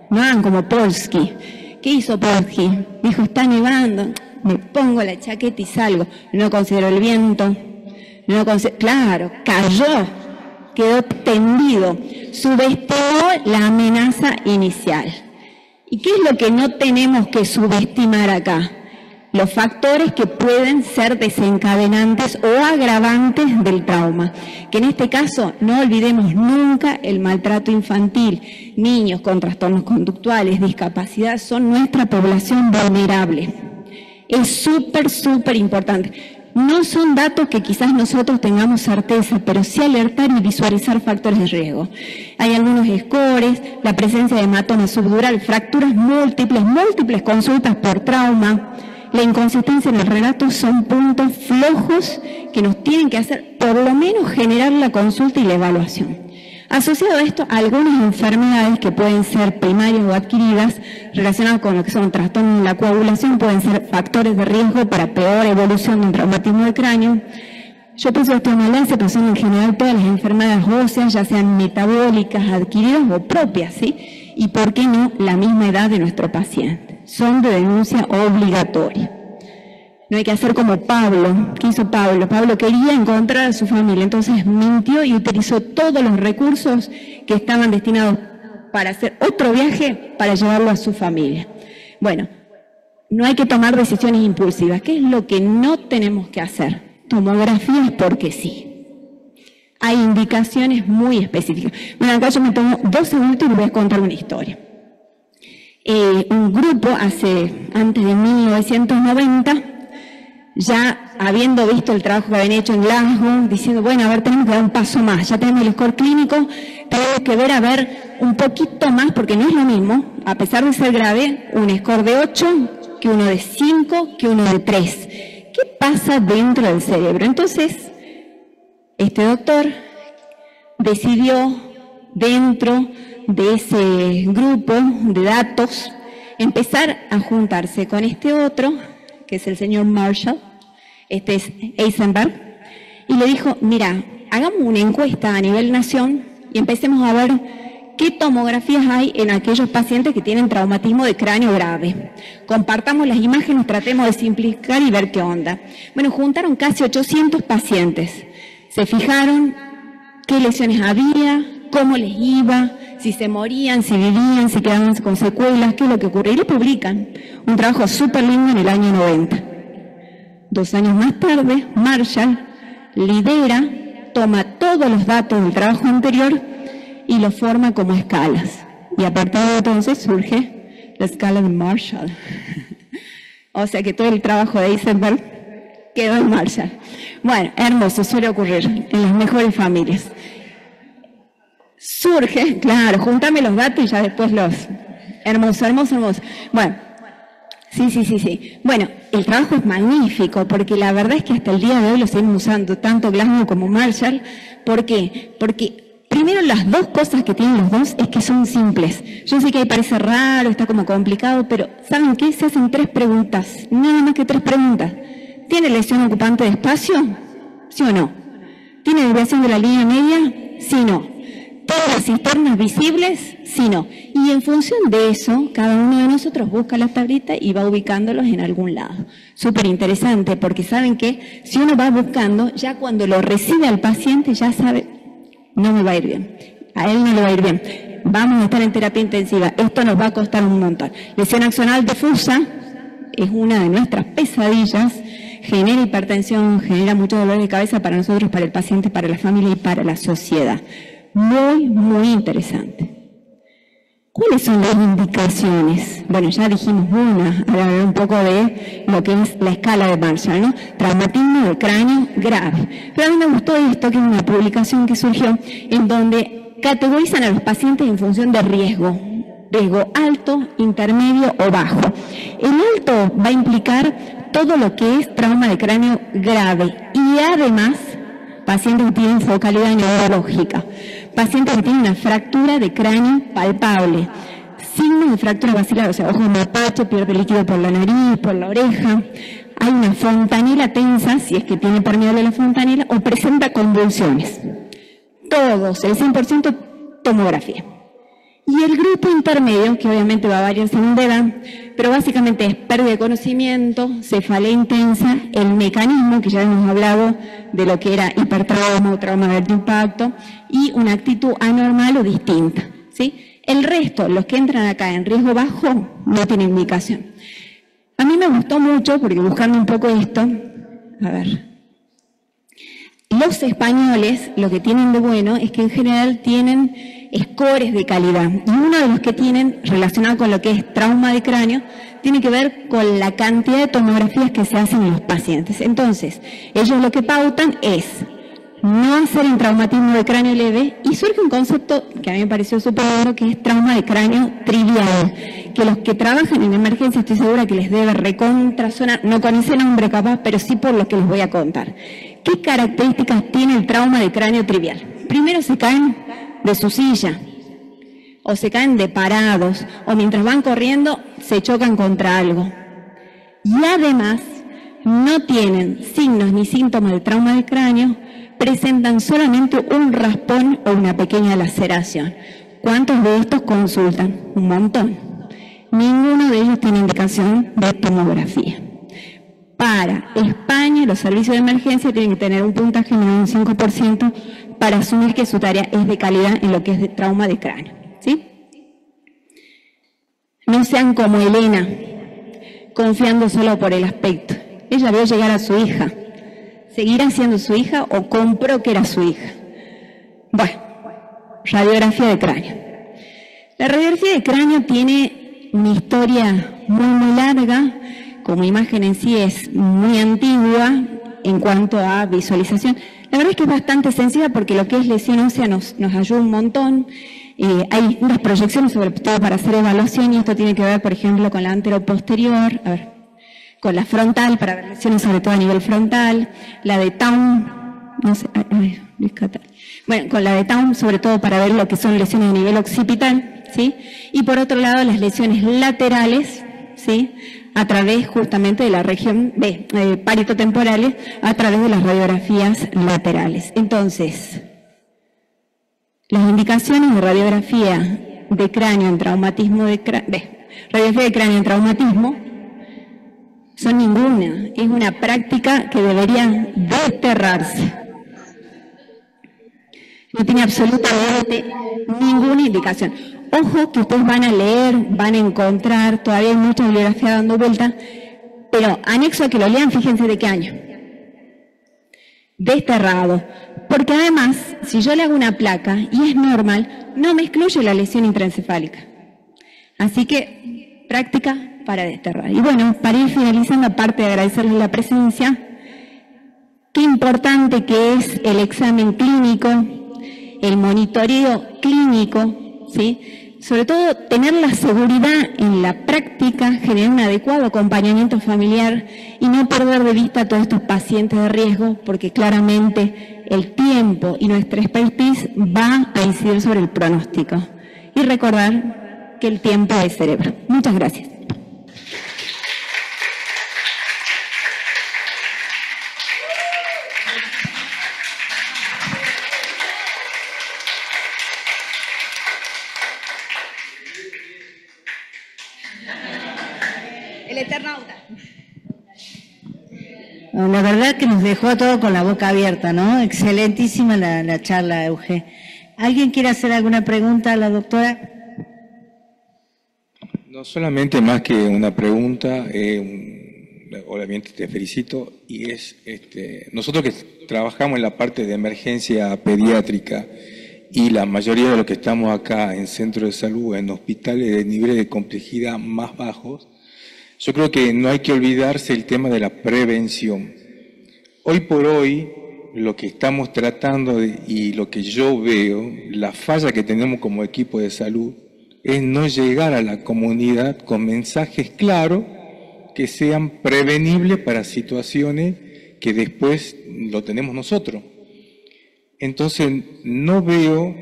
No hagan como Polsky. ¿Qué hizo Polsky? Dijo, está nevando, me pongo la chaqueta y salgo. No considero el viento, claro, cayó, quedó tendido, subestimó la amenaza inicial. ¿Y qué es lo que no tenemos que subestimar acá? Los factores que pueden ser desencadenantes o agravantes del trauma, que en este caso no olvidemos nunca el maltrato infantil. Niños con trastornos conductuales, discapacidad, son nuestra población vulnerable. Es súper importante. No son datos que quizás nosotros tengamos certeza, pero sí alertar y visualizar factores de riesgo. Hay algunos scores, la presencia de hematoma subdural, fracturas múltiples consultas por trauma. La inconsistencia en el relato son puntos flojos que nos tienen que hacer por lo menos generar la consulta y la evaluación. Asociado a esto, algunas enfermedades que pueden ser primarias o adquiridas relacionadas con lo que son trastornos de la coagulación pueden ser factores de riesgo para peor evolución de un traumatismo de cráneo. Yo puse osteomalacia, pero son en general todas las enfermedades óseas, ya sean metabólicas, adquiridas o propias, ¿sí? Y por qué no la misma edad de nuestro paciente. Son de denuncia obligatoria. No hay que hacer como Pablo. ¿Qué hizo Pablo? Pablo quería encontrar a su familia, entonces mintió y utilizó todos los recursos que estaban destinados para hacer otro viaje para llevarlo a su familia. Bueno, no hay que tomar decisiones impulsivas. ¿Qué es lo que no tenemos que hacer? Tomografías porque sí. Hay indicaciones muy específicas. Bueno, acá yo me tomo 2 segundos y les voy a contar una historia. Un grupo antes de 1990, ya habiendo visto el trabajo que habían hecho en Glasgow, diciendo, bueno, a ver, tenemos que dar un paso más, ya tenemos el score clínico, tenemos que ver, a ver, un poquito más, porque no es lo mismo, a pesar de ser grave, un score de 8, que uno de 5, que uno de 3. ¿Qué pasa dentro del cerebro? Entonces, este doctor decidió, dentro de ese grupo de datos, empezar a juntarse con este otro, que es el señor Marshall, este es Eisenberg, y le dijo, mira, hagamos una encuesta a nivel nación y empecemos a ver qué tomografías hay en aquellos pacientes que tienen traumatismo de cráneo grave. Compartamos las imágenes, tratemos de simplificar y ver qué onda. Bueno, juntaron casi 800 pacientes. Se fijaron qué lesiones había, cómo les iba, si se morían, si vivían, si quedaban con secuelas, qué es lo que ocurre. Y lo publican. Un trabajo súper lindo en el año 90. 2 años más tarde, Marshall lidera, toma todos los datos del trabajo anterior y lo forma como escalas. Y a partir de entonces surge la escala de Marshall. O sea que todo el trabajo de Eisenberg quedó en Marshall. Bueno, hermoso, suele ocurrir en las mejores familias. Surge, claro, júntame los datos y ya después los... Hermoso. Bueno, sí. Bueno, el trabajo es magnífico porque la verdad es que hasta el día de hoy lo seguimos usando, tanto Glasgow como Marshall. ¿Por qué? Porque primero las dos cosas que tienen los dos es que son simples. Yo sé que ahí parece raro, está como complicado, pero ¿saben qué? Se hacen 3 preguntas, nada más que 3 preguntas. ¿Tiene lesión ocupante de espacio? ¿Sí o no? ¿Tiene desviación de la línea media? Sí o no. todas las cisternas visibles, sí, no. Y en función de eso, cada uno de nosotros busca la tablita y va ubicándolos en algún lado. Súper interesante, porque saben que si uno va buscando, ya cuando lo recibe al paciente, ya sabe, no me va a ir bien. A él no le va a ir bien. Vamos a estar en terapia intensiva. Esto nos va a costar un montón. Lesión axonal difusa es una de nuestras pesadillas. Genera hipertensión, genera mucho dolor de cabeza para nosotros, para el paciente, para la familia y para la sociedad. Muy, muy interesante. ¿Cuáles son las indicaciones? Bueno, ya dijimos una, ahora hablar un poco de lo que es la escala de Marshall, ¿no? Traumatismo del cráneo grave. Pero a mí me gustó esto, que es una publicación que surgió en donde categorizan a los pacientes en función de riesgo. Riesgo alto, intermedio o bajo. El alto va a implicar todo lo que es trauma de cráneo grave y además pacientes que tienen focalidad neurológica, pacientes que tienen una fractura de cráneo palpable, signos de fractura basilar, o sea, ojo mapache, pierde líquido por la nariz, por la oreja, hay una fontanela tensa, si es que tiene permeable la fontanela, o presenta convulsiones. Todos, el 100% tomografía. Y el grupo intermedio, que obviamente va a variar según edad, pero básicamente es pérdida de conocimiento, cefalea intensa, el mecanismo, que ya hemos hablado de lo que era hipertrauma o trauma de alto impacto, y una actitud anormal o distinta, ¿sí? El resto, los que entran acá en riesgo bajo, no tienen indicación. A mí me gustó mucho, porque buscando un poco esto, a ver, los españoles lo que tienen de bueno es que en general tienen scores de calidad. Y uno de los que tienen, relacionado con lo que es trauma de cráneo, tiene que ver con la cantidad de tomografías que se hacen en los pacientes. Entonces, ellos lo que pautan es no hacer el traumatismo de cráneo leve, y surge un concepto que a mí me pareció súper bueno, que es trauma de cráneo trivial, que los que trabajan en emergencia estoy segura que les debe recontrasonar, no con ese nombre capaz, pero sí por lo que les voy a contar. ¿Qué características tiene el trauma de cráneo trivial? Primero, se caen de su silla, o se caen de parados, o mientras van corriendo se chocan contra algo. Y además, no tienen signos ni síntomas de trauma de cráneo, presentan solamente un raspón o una pequeña laceración. ¿Cuántos de estos consultan? Un montón. Ninguno de ellos tiene indicación de tomografía. Para España, los servicios de emergencia tienen que tener un puntaje menor de un 5% para asumir que su tarea es de calidad en lo que es de trauma de cráneo, ¿sí? No sean como Elena, confiando solo por el aspecto. Ella vio llegar a su hija. ¿Seguirá siendo su hija o compró que era su hija? Bueno, radiografía de cráneo. La radiografía de cráneo tiene una historia muy larga. Como imagen en sí es muy antigua en cuanto a visualización. La verdad es que es bastante sencilla porque lo que es lesión ósea nos ayuda un montón. Hay unas proyecciones sobre todo para hacer evaluación, y esto tiene que ver, por ejemplo, con la anteroposterior, con la frontal, para ver lesiones sobre todo a nivel frontal, la de Town, no sé, bueno, con la de Town sobre todo para ver lo que son lesiones a nivel occipital, ¿sí? Y por otro lado las lesiones laterales, ¿sí? A través justamente de la región paritotemporales, a través de las radiografías laterales. Entonces, las indicaciones de radiografía de cráneo en traumatismo radiografía de cráneo en traumatismo son ninguna. Es una práctica que debería desterrarse. No tiene absolutamente ninguna indicación. Ojo que ustedes van a leer, van a encontrar, todavía hay mucha bibliografía dando vuelta, pero anexo a que lo lean, fíjense de qué año. Desterrado. Porque además, si yo le hago una placa y es normal, no me excluye la lesión intraencefálica. Así que, práctica para desterrar. Y bueno, para ir finalizando, aparte de agradecerles la presencia, qué importante que es el examen clínico, el monitoreo clínico, ¿sí? Sobre todo tener la seguridad en la práctica, generar un adecuado acompañamiento familiar y no perder de vista a todos estos pacientes de riesgo, porque claramente el tiempo y nuestra expertise va a incidir sobre el pronóstico. Y recordar que el tiempo es cerebro. Muchas gracias. el eternauta. La verdad que nos dejó a todos con la boca abierta, ¿no? Excelentísima la charla, Euge. ¿Alguien quiere hacer alguna pregunta a la doctora? No solamente más que una pregunta, obviamente te felicito, y es, nosotros que trabajamos en la parte de emergencia pediátrica y la mayoría de los que estamos acá en centros de salud, en hospitales de niveles de complejidad más bajos, yo creo que no hay que olvidarse el tema de la prevención. Hoy por hoy, lo que estamos tratando y lo que yo veo, la falla que tenemos como equipo de salud, es no llegar a la comunidad con mensajes claros que sean prevenibles para situaciones que después lo tenemos nosotros. Entonces, no veo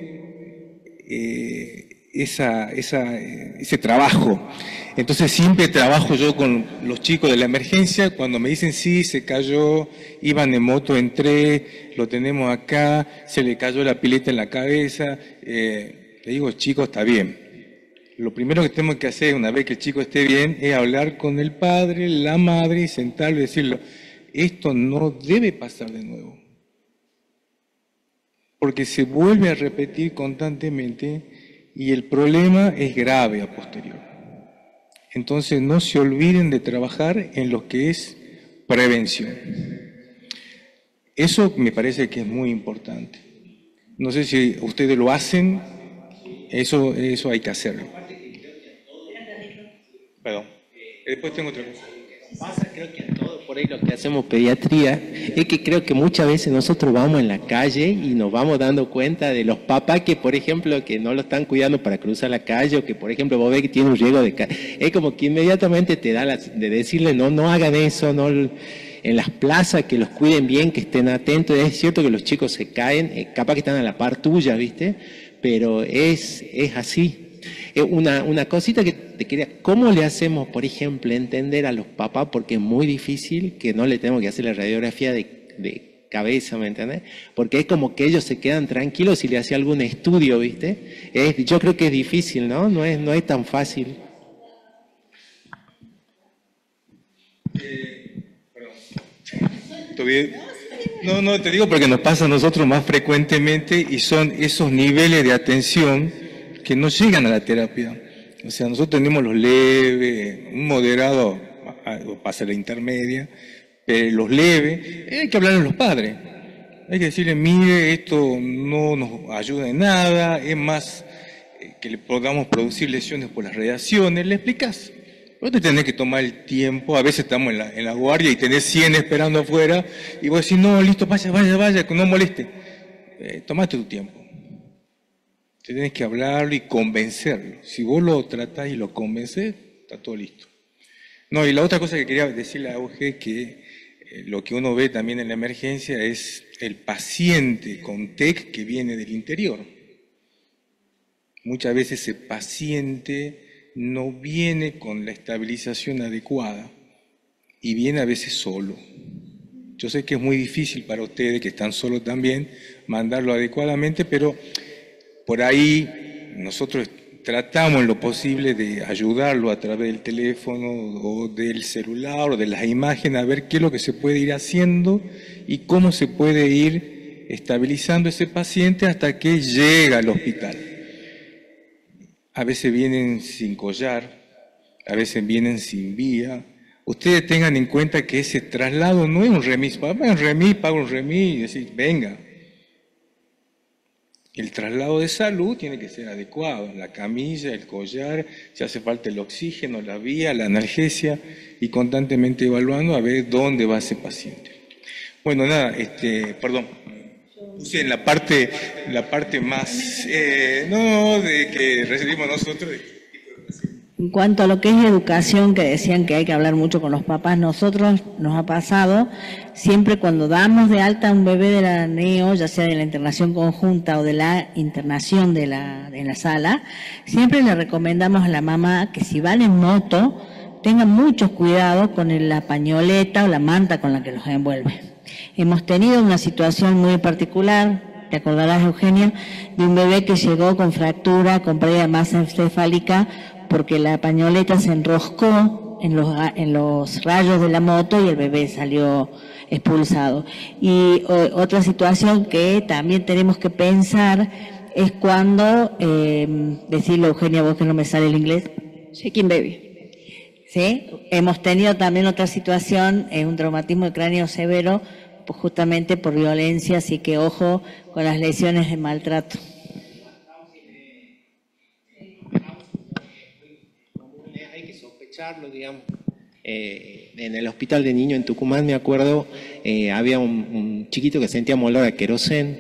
ese trabajo. Entonces, siempre trabajo yo con los chicos de la emergencia, cuando me dicen, sí, se cayó, iban en moto, entré, lo tenemos acá, se le cayó la pileta en la cabeza, le digo, chicos, está bien. Lo primero que tenemos que hacer una vez que el chico esté bien es hablar con el padre, la madre y sentarlo y decirlo, esto no debe pasar de nuevo. Porque se vuelve a repetir constantemente y el problema es grave a posteriori. Entonces no se olviden de trabajar en lo que es prevención. Eso me parece que es muy importante. No sé si ustedes lo hacen, eso hay que hacerlo. Perdón. Después tengo otra cosa. Pasa, creo que a todos por ahí lo que hacemos pediatría es que creo que muchas veces nosotros vamos en la calle y nos vamos dando cuenta de los papás que, por ejemplo, que no lo están cuidando para cruzar la calle, o que, por ejemplo, vos ves que tiene un riesgo de caer. Es como que inmediatamente te da de decirle, no hagan eso, no en las plazas, que los cuiden bien, que estén atentos. Es cierto que los chicos se caen, capaz que están a la par tuya, ¿viste? Pero es así. Una cosita que te quería, ¿cómo le hacemos, por ejemplo, entender a los papás, porque es muy difícil que no le tenemos que hacer la radiografía de cabeza, ¿me entiendes? Porque es como que ellos se quedan tranquilos si le hace algún estudio, ¿viste? Yo creo que es difícil, ¿no? No es tan fácil. No, te digo porque nos pasa a nosotros más frecuentemente y son esos niveles de atención que no llegan a la terapia. O sea, nosotros tenemos los leves, un moderado, pasa la intermedia, pero los leves, hay que hablar a los padres. Hay que decirle, mire, esto no nos ayuda en nada, es más que le podamos producir lesiones por las radiaciones, le explicás. Vos te tenés que tomar el tiempo, a veces estamos en la guardia y tenés 100 esperando afuera, y vos decís, no, listo, vaya, que no moleste. Tomate tu tiempo. Tenés que hablarlo y convencerlo. Si vos lo tratás y lo convencés, está todo listo. No, y la otra cosa que quería decirle a Euge es que lo que uno ve también en la emergencia es el paciente con TEC que viene del interior. Muchas veces ese paciente no viene con la estabilización adecuada y viene a veces solo. Yo sé que es muy difícil para ustedes, que están solos también, mandarlo adecuadamente, pero por ahí nosotros tratamos en lo posible de ayudarlo a través del teléfono o del celular o de las imágenes a ver qué es lo que se puede ir haciendo y cómo se puede ir estabilizando ese paciente hasta que llega al hospital. A veces vienen sin collar, a veces vienen sin vía. Ustedes tengan en cuenta que ese traslado no es un remis, paga un remis y decir, venga. El traslado de salud tiene que ser adecuado, la camilla, el collar, si hace falta el oxígeno, la vía, la analgesia, y constantemente evaluando a ver dónde va ese paciente. Bueno, nada, perdón, puse en la parte más, de que recibimos nosotros. En cuanto a lo que es educación, que decían que hay que hablar mucho con los papás, nosotros nos ha pasado, siempre cuando damos de alta a un bebé de la NEO, ya sea de la internación conjunta o de la internación en la sala, siempre le recomendamos a la mamá que si van en moto, tengan mucho cuidado con la pañoleta o la manta con la que los envuelve. Hemos tenido una situación muy particular, te acordarás, Eugenia, de un bebé que llegó con fractura, con pérdida de masa encefálica, porque la pañoleta se enroscó en los rayos de la moto y el bebé salió expulsado. Y otra situación que también tenemos que pensar es cuando, decirle Eugenia, vos que no me sale el inglés. Shaking baby. ¿Sí? Hemos tenido también otra situación, un traumatismo de cráneo severo, pues justamente por violencia, así que ojo con las lesiones de maltrato. Hay que sospecharlo, digamos. En el hospital de niños en Tucumán, me acuerdo, había un chiquito que sentía olor a querosén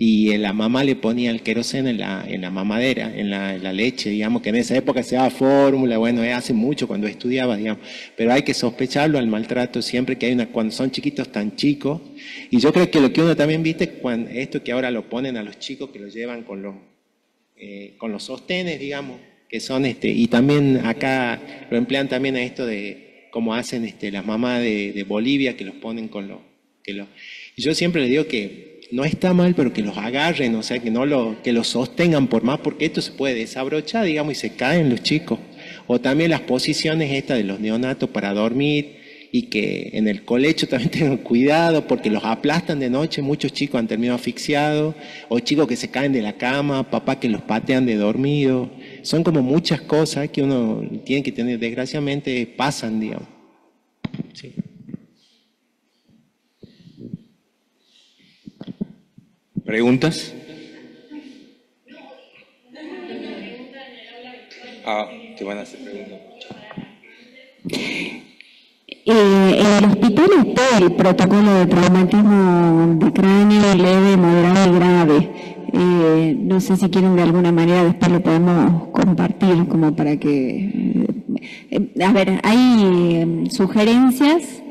y la mamá le ponía el querosén en la mamadera, en la leche, digamos, que en esa época se daba fórmula, bueno, hace mucho cuando estudiaba, digamos, pero hay que sospecharlo al maltrato siempre que hay cuando son chiquitos tan chicos. Y yo creo que lo que uno también viste, esto que ahora lo ponen a los chicos que lo llevan con los sostenes, digamos, que son y también acá lo emplean también a esto de como hacen las mamás de Bolivia, que los ponen y yo siempre les digo que no está mal, pero que los agarren, o sea, que los sostengan por más, porque esto se puede desabrochar, digamos, y se caen los chicos. O también las posiciones estas de los neonatos para dormir, y que en el colecho también tengan cuidado, porque los aplastan de noche, muchos chicos han terminado asfixiados, o chicos que se caen de la cama, papás que los patean de dormido. Son como muchas cosas que uno tiene que tener, desgraciadamente pasan, digamos. Sí. ¿Preguntas? Te van a hacer preguntas. En el hospital está el protocolo de traumatismo de cráneo leve, moderado y grave. No sé si quieren de alguna manera, después lo podemos compartir como para que... a ver, hay sugerencias,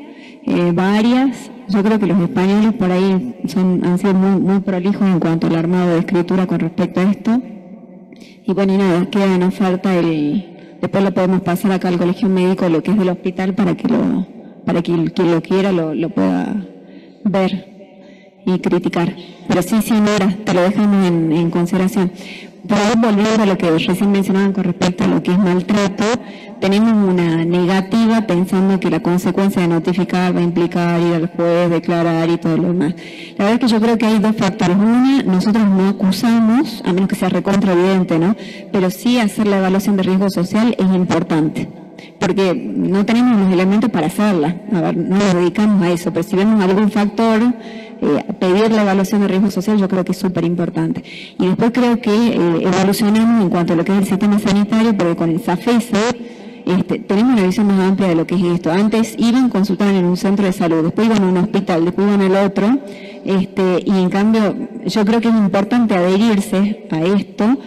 varias. Yo creo que los españoles por ahí han sido muy prolijos en cuanto al armado de escritura con respecto a esto. Y bueno, y nada, queda en oferta después lo podemos pasar acá al colegio médico, lo que es del hospital, para que quien lo quiera lo pueda ver y criticar. Pero sí, Nora, te lo dejamos en consideración. Por ahí, volviendo a lo que recién mencionaban con respecto a lo que es maltrato, tenemos una negativa pensando que la consecuencia de notificar va a implicar ir al juez, declarar y todo lo demás. La verdad es que yo creo que hay dos factores. Una, nosotros no acusamos, a menos que sea recontra evidente, ¿no? Pero sí hacer la evaluación de riesgo social es importante, porque no tenemos los elementos para hacerla. A ver, no nos dedicamos a eso, pero si vemos algún factor, pedir la evaluación de riesgo social yo creo que es súper importante. Y después creo que evolucionamos en cuanto a lo que es el sistema sanitario, porque con el SAFESA tenemos una visión más amplia de lo que es esto. Antes iban, consultaban en un centro de salud, después iban a un hospital, después iban al otro, y en cambio yo creo que es importante adherirse a esto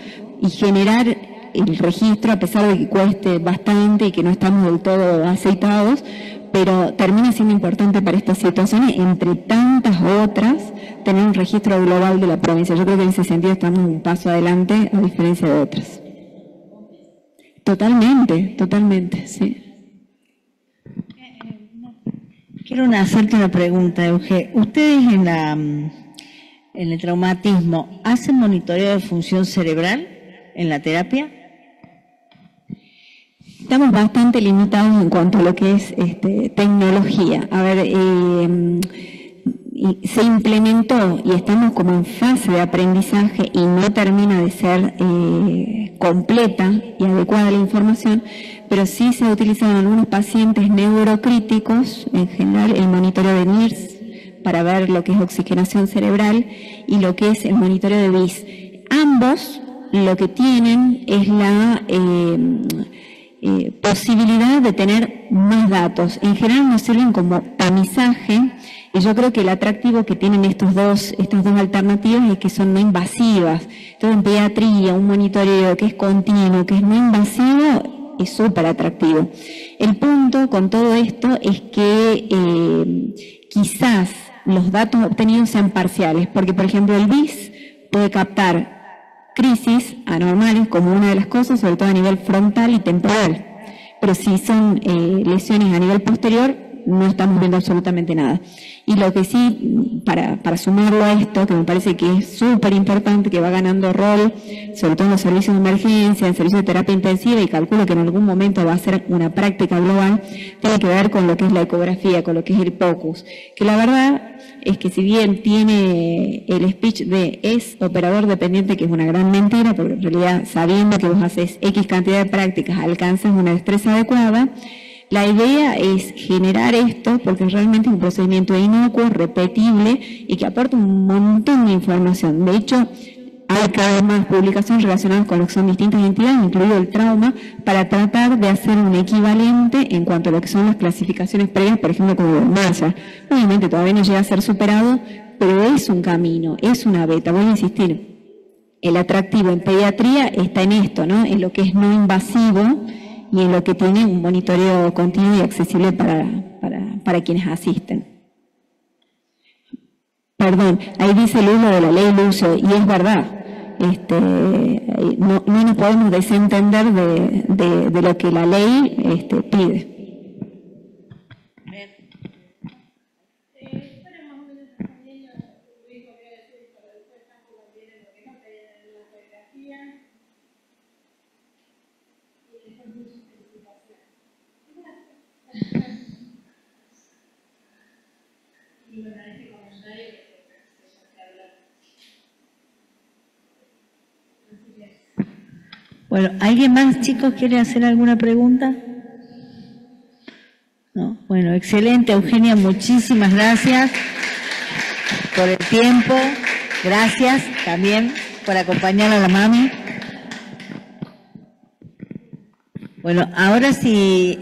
y generar el registro, a pesar de que cueste bastante y que no estamos del todo aceitados, pero termina siendo importante para estas situaciones, entre tantas otras, tener un registro global de la provincia. Yo creo que en ese sentido estamos un paso adelante, a diferencia de otras. Totalmente, sí. Quiero hacerte una pregunta, Euge. ¿Ustedes en el traumatismo hacen monitoreo de función cerebral en la terapia? Estamos bastante limitados en cuanto a lo que es tecnología. A ver, se implementó y estamos como en fase de aprendizaje y no termina de ser completa y adecuada la información, pero sí se ha utilizado en algunos pacientes neurocríticos, en general el monitoreo de NIRS para ver lo que es oxigenación cerebral y lo que es el monitoreo de BIS. Ambos lo que tienen es la posibilidad de tener más datos. En general nos sirven como tamizaje, y yo creo que el atractivo que tienen estas dos alternativas es que son no invasivas. Entonces, en pediatría, un monitoreo que es continuo, que es no invasivo, es súper atractivo. El punto con todo esto es que quizás los datos obtenidos sean parciales, porque por ejemplo el BIS puede captar crisis anormales como una de las cosas, sobre todo a nivel frontal y temporal. Pero si son lesiones a nivel posterior, no estamos viendo absolutamente nada. Y lo que sí, para sumarlo a esto, que me parece que es súper importante, que va ganando rol, sobre todo en los servicios de emergencia, en servicios de terapia intensiva, y calculo que en algún momento va a ser una práctica global, tiene que ver con lo que es la ecografía, con lo que es el POCUS, que la verdad es que si bien tiene el speech de es operador dependiente, que es una gran mentira, porque en realidad sabiendo que vos haces X cantidad de prácticas, alcanzas una destreza adecuada, la idea es generar esto porque realmente es un procedimiento inocuo, repetible y que aporta un montón de información. De hecho, hay cada vez más publicaciones relacionadas con lo que son distintas entidades, incluido el trauma, para tratar de hacer un equivalente en cuanto a lo que son las clasificaciones previas, por ejemplo, como el Marshall. Obviamente todavía no llega a ser superado, pero es un camino, es una beta. Voy a insistir, el atractivo en pediatría está en esto, ¿no? En lo que es no invasivo y en lo que tiene un monitoreo continuo y accesible para quienes asisten. Perdón, ahí dice el uso de la ley Lucio, y es verdad. No nos podemos desentender de lo que la ley pide. Bueno, ¿alguien más, chicos, quiere hacer alguna pregunta? No. Bueno, excelente, Eugenia, muchísimas gracias por el tiempo. Gracias también por acompañar a la mami. Bueno, ahora sí...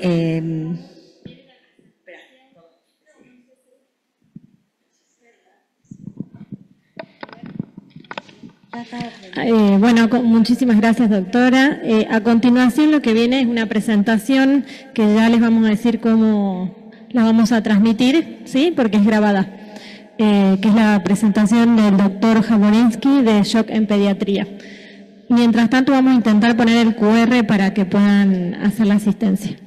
Bueno, muchísimas gracias, doctora. A continuación lo que viene es una presentación que ya les vamos a decir cómo la vamos a transmitir, ¿sí? Porque es grabada, que es la presentación del doctor Jaborinsky de Shock en Pediatría. Mientras tanto vamos a intentar poner el QR para que puedan hacer la asistencia.